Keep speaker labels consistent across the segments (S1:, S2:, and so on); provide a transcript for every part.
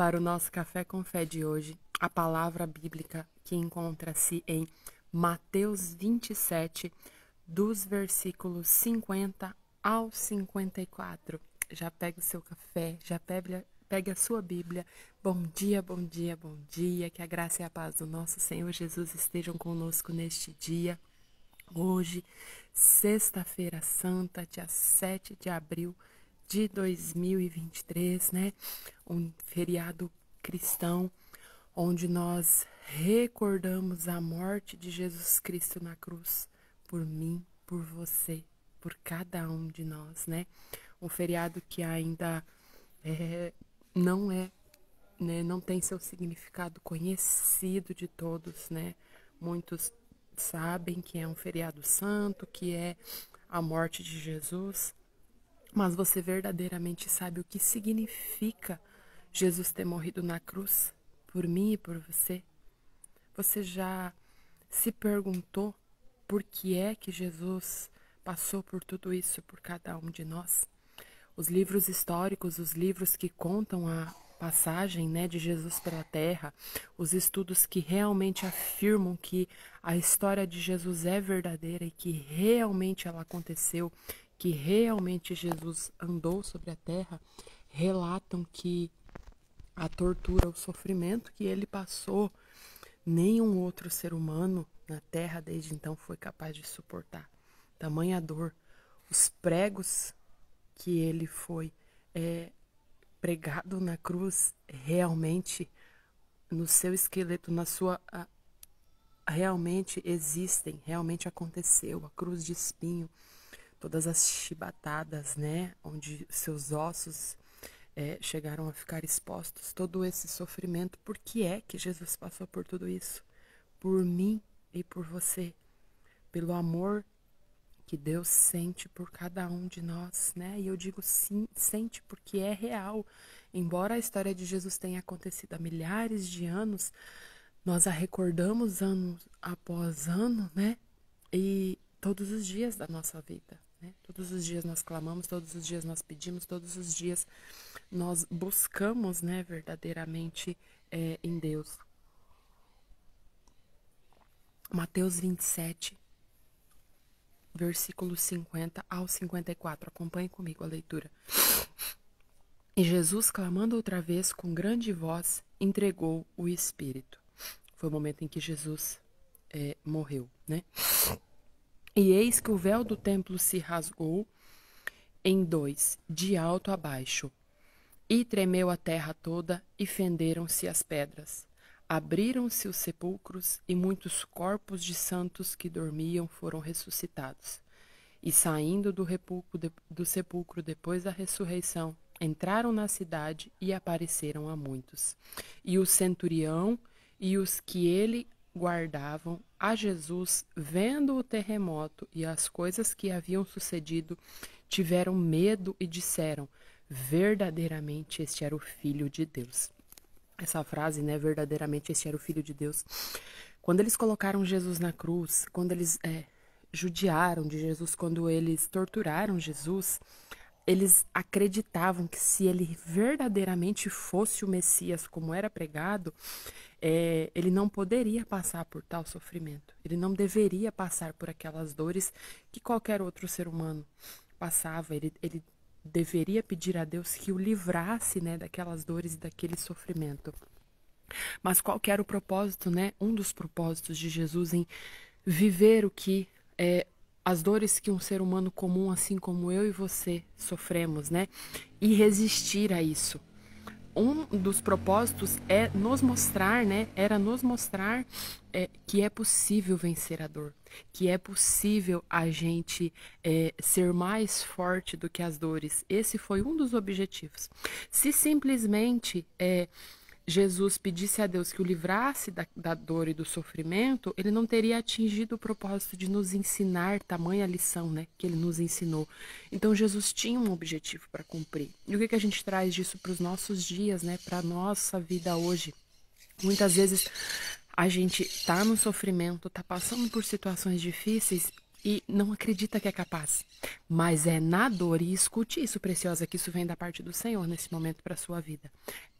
S1: para o nosso Café com Fé de hoje, a palavra bíblica que encontra-se em Mateus 27, dos versículos 50 ao 54. Já pega o seu café, já pegue a sua Bíblia. Bom dia, bom dia, bom dia. Que a graça e a paz do nosso Senhor Jesus estejam conosco neste dia. Hoje, sexta-feira santa, dia 7 de abril de 2023, né? Um feriado cristão, onde nós recordamos a morte de Jesus Cristo na cruz, por mim, por você, por cada um de nós, né? Um feriado que ainda não tem seu significado conhecido de todos, né? Muitos sabem que é um feriado santo, que é a morte de Jesus, mas você verdadeiramente sabe o que significa Jesus ter morrido na cruz por mim e por você? Você já se perguntou por que é que Jesus passou por tudo isso por cada um de nós? Os livros históricos, os livros que contam a passagem, né, de Jesus pela terra, os estudos que realmente afirmam que a história de Jesus é verdadeira e que realmente ela aconteceu, que realmente Jesus andou sobre a terra, relatam que a tortura, o sofrimento que ele passou, nenhum outro ser humano na terra desde então foi capaz de suportar. Tamanha dor, os pregos que ele foi pregado na cruz, realmente no seu esqueleto, realmente existem, realmente aconteceu. A cruz de espinho, todas as chibatadas, né, onde seus ossos chegaram a ficar expostos, todo esse sofrimento. Por que é que Jesus passou por tudo isso? Por mim e por você, pelo amor que Deus sente por cada um de nós, né? E eu digo sim, sente porque é real. Embora a história de Jesus tenha acontecido há milhares de anos, nós a recordamos ano após ano, né? E todos os dias da nossa vida, né? Todos os dias nós clamamos, todos os dias nós pedimos, todos os dias nós buscamos, né, verdadeiramente em Deus. Mateus 27, versículos 50 ao 54. Acompanhe comigo a leitura. E Jesus, clamando outra vez com grande voz, entregou o Espírito. Foi o momento em que Jesus morreu, né? E eis que o véu do templo se rasgou em dois, de alto a baixo, e tremeu a terra toda, e fenderam-se as pedras. Abriram-se os sepulcros, e muitos corpos de santos que dormiam foram ressuscitados. E saindo do sepulcro depois da ressurreição, entraram na cidade e apareceram a muitos. E o centurião e os que ele guardavam a Jesus, vendo o terremoto e as coisas que haviam sucedido, tiveram medo e disseram: verdadeiramente este era o Filho de Deus. Essa frase, né, verdadeiramente este era o Filho de Deus. Quando eles colocaram Jesus na cruz, quando eles judiaram de Jesus, quando eles torturaram Jesus, eles acreditavam que se ele verdadeiramente fosse o Messias, como era pregado, ele não poderia passar por tal sofrimento. Ele não deveria passar por aquelas dores que qualquer outro ser humano passava. Ele deveria pedir a Deus que o livrasse, né, daquelas dores e daquele sofrimento. Mas qual que era o propósito, né? Um dos propósitos de Jesus em viver o que as dores que um ser humano comum, assim como eu e você, sofremos, né? E resistir a isso. Um dos propósitos era nos mostrar que é possível vencer a dor, que é possível a gente ser mais forte do que as dores. Esse foi um dos objetivos. Se simplesmente Jesus pedisse a Deus que o livrasse da dor e do sofrimento, ele não teria atingido o propósito de nos ensinar tamanha lição, né, que ele nos ensinou. Então Jesus tinha um objetivo para cumprir. E o que a gente traz disso para os nossos dias, né, para a nossa vida hoje? Muitas vezes a gente tá no sofrimento, tá passando por situações difíceis e não acredita que é capaz. Mas é na dor, e escute isso, preciosa, que isso vem da parte do Senhor nesse momento para a sua vida.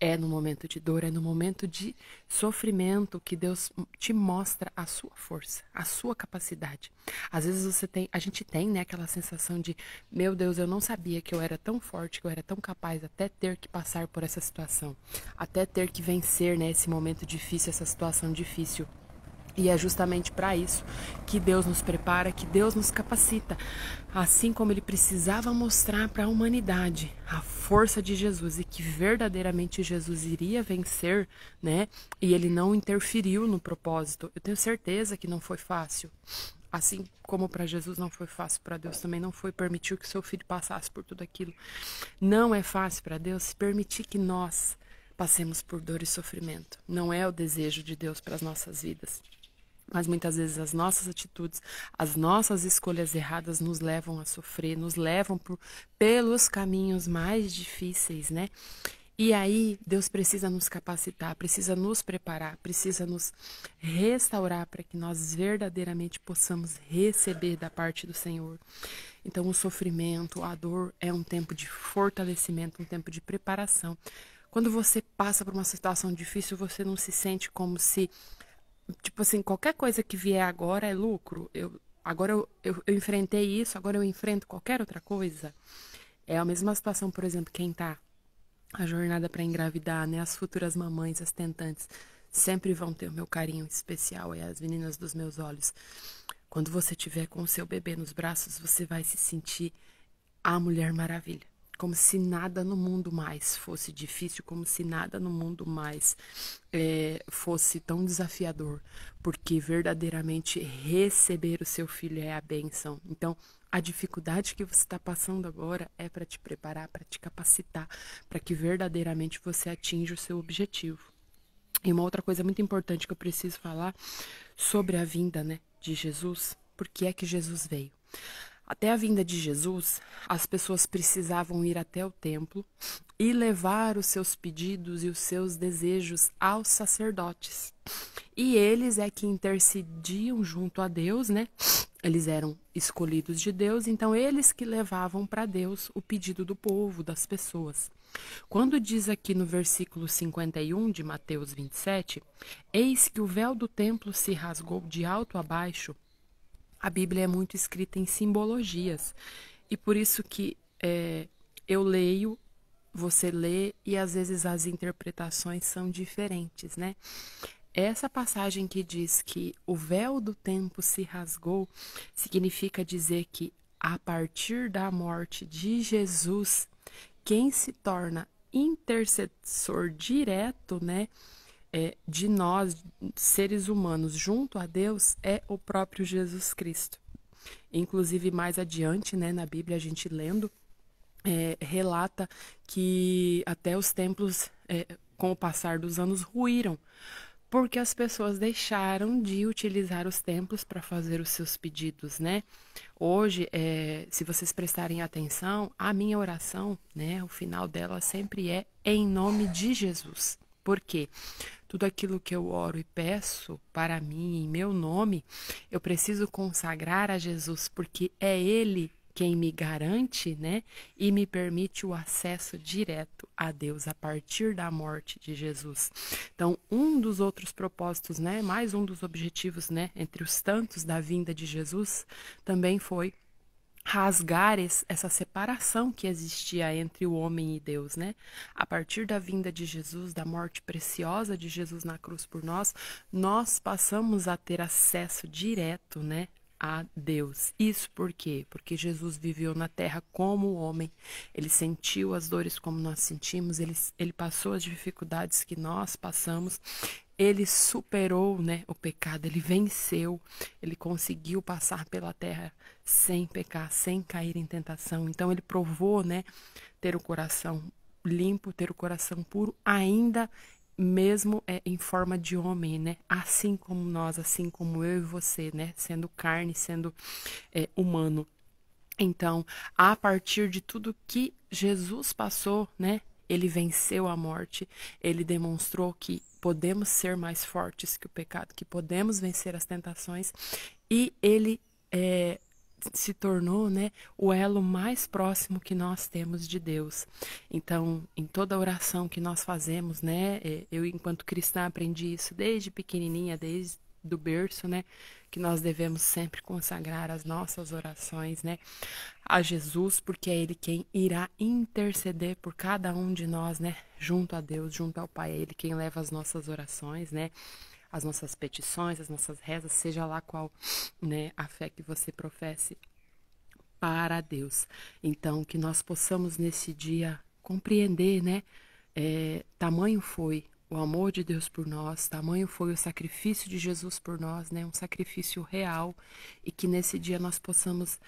S1: É no momento de dor, é no momento de sofrimento que Deus te mostra a sua força, a sua capacidade. Às vezes a gente tem, né, aquela sensação de, meu Deus, eu não sabia que eu era tão forte, que eu era tão capaz, até ter que passar por essa situação, até ter que vencer, né, esse momento difícil, essa situação difícil. E é justamente para isso que Deus nos prepara, que Deus nos capacita. Assim como ele precisava mostrar para a humanidade a força de Jesus e que verdadeiramente Jesus iria vencer, né? E ele não interferiu no propósito. Eu tenho certeza que não foi fácil. Assim como para Jesus não foi fácil, para Deus também não foi. Permitiu que seu filho passasse por tudo aquilo. Não é fácil para Deus permitir que nós passemos por dor e sofrimento. Não é o desejo de Deus para as nossas vidas. Mas muitas vezes as nossas atitudes, as nossas escolhas erradas nos levam a sofrer, nos levam pelos caminhos mais difíceis, né? E aí Deus precisa nos capacitar, precisa nos preparar, precisa nos restaurar para que nós verdadeiramente possamos receber da parte do Senhor. Então o sofrimento, a dor é um tempo de fortalecimento, um tempo de preparação. Quando você passa por uma situação difícil, você não se sente como se, tipo assim, qualquer coisa que vier agora é lucro. Eu enfrentei isso, agora eu enfrento qualquer outra coisa. É a mesma situação, por exemplo, quem tá a jornada para engravidar, né? As futuras mamães, as tentantes, sempre vão ter o meu carinho especial, é as meninas dos meus olhos. Quando você tiver com o seu bebê nos braços, você vai se sentir a Mulher Maravilha. Como se nada no mundo mais fosse difícil, como se nada no mundo mais fosse tão desafiador, porque verdadeiramente receber o seu filho é a bênção. Então, a dificuldade que você está passando agora é para te preparar, para te capacitar, para que verdadeiramente você atinja o seu objetivo. E uma outra coisa muito importante que eu preciso falar sobre a vinda, né, de Jesus, por que é que Jesus veio? Até a vinda de Jesus, as pessoas precisavam ir até o templo e levar os seus pedidos e os seus desejos aos sacerdotes. E eles é que intercediam junto a Deus, né? Eles eram escolhidos de Deus, então eles que levavam para Deus o pedido do povo, das pessoas. Quando diz aqui no versículo 51 de Mateus 27, eis que o véu do templo se rasgou de alto a baixo. A Bíblia é muito escrita em simbologias. E por isso que eu leio, você lê, e às vezes as interpretações são diferentes, né? Essa passagem que diz que o véu do templo se rasgou, significa dizer que a partir da morte de Jesus, quem se torna intercessor direto, né? De nós, seres humanos, junto a Deus, é o próprio Jesus Cristo. Inclusive, mais adiante, né, na Bíblia, a gente lendo, relata que até os templos, com o passar dos anos, ruíram, porque as pessoas deixaram de utilizar os templos para fazer os seus pedidos, né? Hoje, se vocês prestarem atenção, a minha oração, né, o final dela sempre é em nome de Jesus. Por quê? Tudo aquilo que eu oro e peço para mim, em meu nome, eu preciso consagrar a Jesus, porque é Ele quem me garante, né, e me permite o acesso direto a Deus a partir da morte de Jesus. Então, um dos outros propósitos, né, mais um dos objetivos, né, entre os tantos da vinda de Jesus, também foi rasgar essa separação que existia entre o homem e Deus, né? A partir da vinda de Jesus, da morte preciosa de Jesus na cruz por nós, nós passamos a ter acesso direto, né, a Deus. Isso por quê? Porque Jesus viveu na terra como homem, ele sentiu as dores como nós sentimos, ele passou as dificuldades que nós passamos, ele superou, né, o pecado, ele venceu, ele conseguiu passar pela terra sem pecar, sem cair em tentação. Então ele provou, né, ter o coração limpo, ter o coração puro, ainda mesmo em forma de homem, né? Assim como nós, assim como eu e você, né? Sendo carne, sendo humano. Então, a partir de tudo que Jesus passou, né? Ele venceu a morte, ele demonstrou que podemos ser mais fortes que o pecado, que podemos vencer as tentações, e ele se tornou, né, o elo mais próximo que nós temos de Deus. Então, em toda oração que nós fazemos, né, eu enquanto cristã aprendi isso desde pequenininha, desde do berço, né, que nós devemos sempre consagrar as nossas orações, né, a Jesus, porque é Ele quem irá interceder por cada um de nós, né, junto a Deus, junto ao Pai. É Ele quem leva as nossas orações, né, as nossas petições, as nossas rezas, seja lá qual, né, a fé que você professe para Deus. Então, que nós possamos nesse dia compreender, né, tamanho foi o amor de Deus por nós, tamanho foi o sacrifício de Jesus por nós, né, um sacrifício real, e que nesse dia nós possamos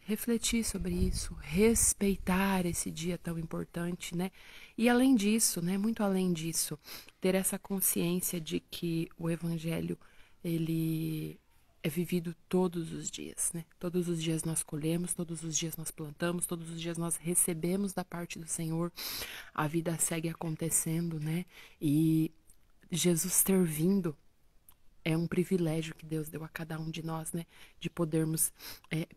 S1: refletir sobre isso, respeitar esse dia tão importante, né, e além disso, né, muito além disso, ter essa consciência de que o Evangelho, ele é vivido todos os dias, né? Todos os dias nós colhemos, todos os dias nós plantamos, todos os dias nós recebemos da parte do Senhor. A vida segue acontecendo, né? E Jesus ter vindo é um privilégio que Deus deu a cada um de nós, né? De podermos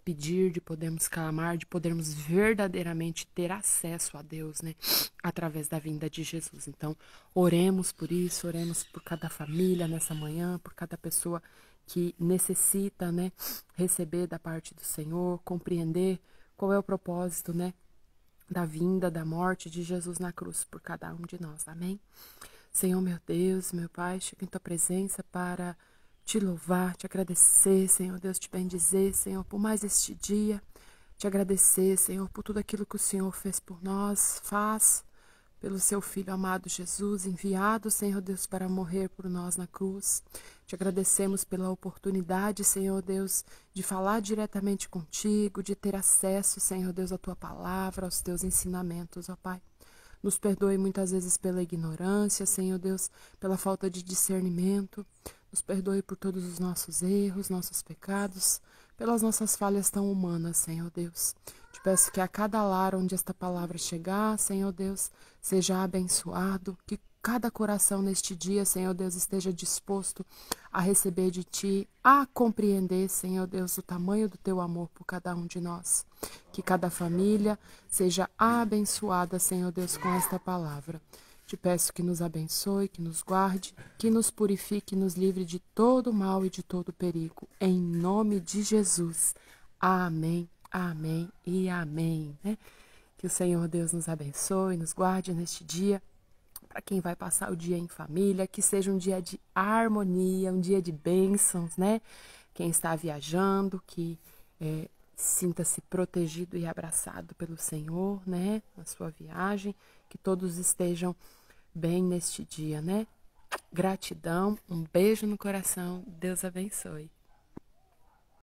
S1: pedir, de podermos clamar, de podermos verdadeiramente ter acesso a Deus, né? Através da vinda de Jesus. Então, oremos por isso, oremos por cada família nessa manhã, por cada pessoa que necessita, né? Receber da parte do Senhor, compreender qual é o propósito, né? Da vinda, da morte de Jesus na cruz por cada um de nós. Amém? Senhor, meu Deus, meu Pai, chego em Tua presença para Te louvar, Te agradecer, Senhor Deus, Te bendizer, Senhor, por mais este dia. Te agradecer, Senhor, por tudo aquilo que o Senhor fez por nós, faz pelo Seu Filho amado Jesus, enviado, Senhor Deus, para morrer por nós na cruz. Te agradecemos pela oportunidade, Senhor Deus, de falar diretamente contigo, de ter acesso, Senhor Deus, à Tua palavra, aos Teus ensinamentos, ó Pai. Nos perdoe muitas vezes pela ignorância, Senhor Deus, pela falta de discernimento. Nos perdoe por todos os nossos erros, nossos pecados, pelas nossas falhas tão humanas, Senhor Deus. Te peço que a cada lar onde esta palavra chegar, Senhor Deus, seja abençoado, que cada coração neste dia, Senhor Deus, esteja disposto a receber de Ti, a compreender, Senhor Deus, o tamanho do Teu amor por cada um de nós. Que cada família seja abençoada, Senhor Deus, com esta palavra. Te peço que nos abençoe, que nos guarde, que nos purifique, nos livre de todo mal e de todo perigo. Em nome de Jesus. Amém, amém e amém. Né? Que o Senhor Deus nos abençoe, nos guarde neste dia. Para quem vai passar o dia em família, que seja um dia de harmonia, um dia de bênçãos, né? Quem está viajando, que sinta-se protegido e abraçado pelo Senhor, né? Na sua viagem, que todos estejam bem neste dia, né? Gratidão, um beijo no coração, Deus abençoe.